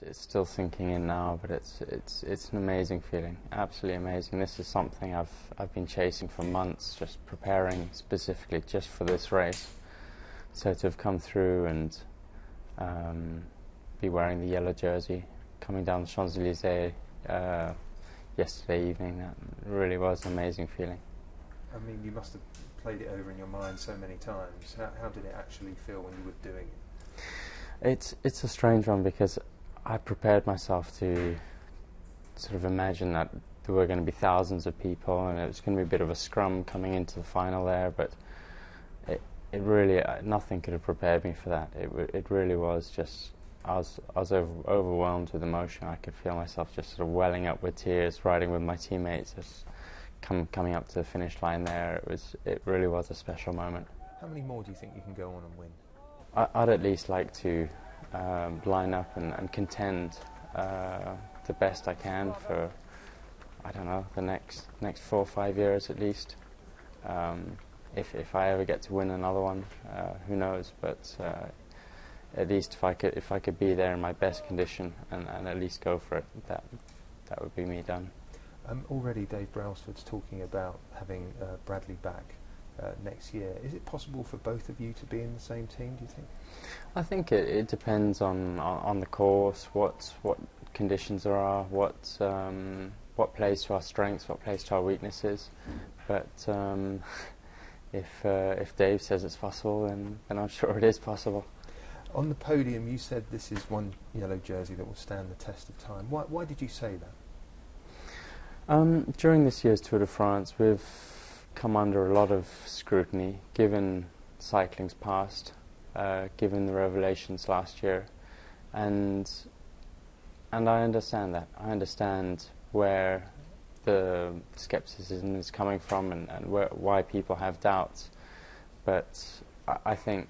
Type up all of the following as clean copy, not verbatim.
it's still sinking in now, but it's an amazing feeling, absolutely amazing. This is something I've been chasing for months, just preparing specifically just for this race. So to have come through and be wearing the yellow jersey, coming down the Champs-Élysées yesterday evening, that really was an amazing feeling. I mean, you must have played it over in your mind so many times. How did it actually feel when you were doing it? It's a strange one, because I prepared myself to sort of imagine that there were going to be thousands of people and it was going to be a bit of a scrum coming into the final there, but it really, nothing could have prepared me for that. It really was just, I was overwhelmed with emotion. I could feel myself just sort of welling up with tears, riding with my teammates, just coming up to the finish line there. It really was a special moment. How many more do you think you can go on and win? I'd at least like to line up and contend the best I can for, I don't know, the next 4 or 5 years at least. If I ever get to win another one, who knows? But at least if I could be there in my best condition and at least go for it, that would be me done. Already Dave Brailsford's talking about having Bradley back next year. Is it possible for both of you to be in the same team, do you think? I think it depends on the course, what conditions there are, what plays to our strengths, what plays to our weaknesses. But if Dave says it's possible, then I'm sure it is possible. On the podium, you said this is one yellow jersey that will stand the test of time. Why did you say that? During this year's Tour de France, we've come under a lot of scrutiny, given cycling's past, given the revelations last year, and I understand that. I understand where the scepticism is coming from and why people have doubts. But I think,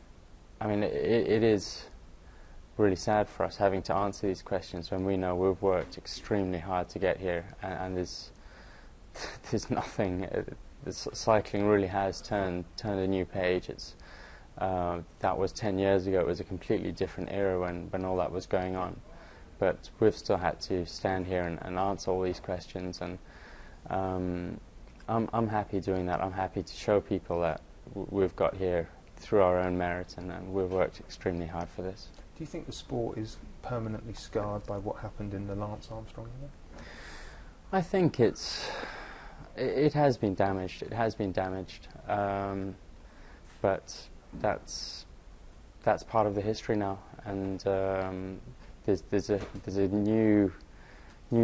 I mean, it is really sad for us having to answer these questions when we know we've worked extremely hard to get here, and there's nothing. Cycling really has turned a new page. That was 10 years ago. It was a completely different era when all that was going on. But we've still had to stand here and answer all these questions, and I'm happy doing that. I'm happy to show people that we've got here through our own merit, and we've worked extremely hard for this. Do you think the sport is permanently scarred by what happened in the Lance Armstrong event? I think it has been damaged. It has been damaged, but that's part of the history now, and there's a new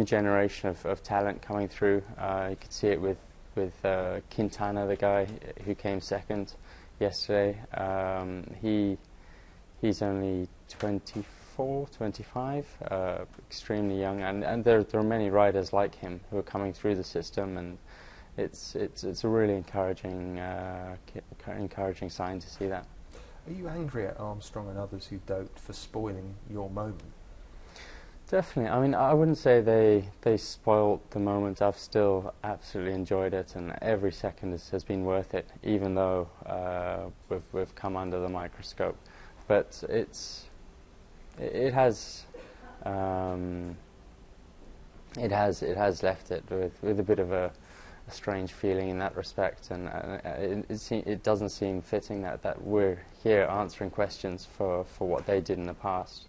generation of talent coming through. You could see it with Quintana, the guy who came second yesterday. He's only 24, 25, extremely young, and there are many riders like him who are coming through the system, and it's a really encouraging sign to see that. Are you angry at Armstrong and others who doped for spoiling your moment? Definitely. I mean, I wouldn't say they spoiled the moment. I've still absolutely enjoyed it, and every second has been worth it, even though we've come under the microscope. But it has left it with a bit of a strange feeling in that respect, and it doesn't seem fitting that we're here answering questions for what they did in the past.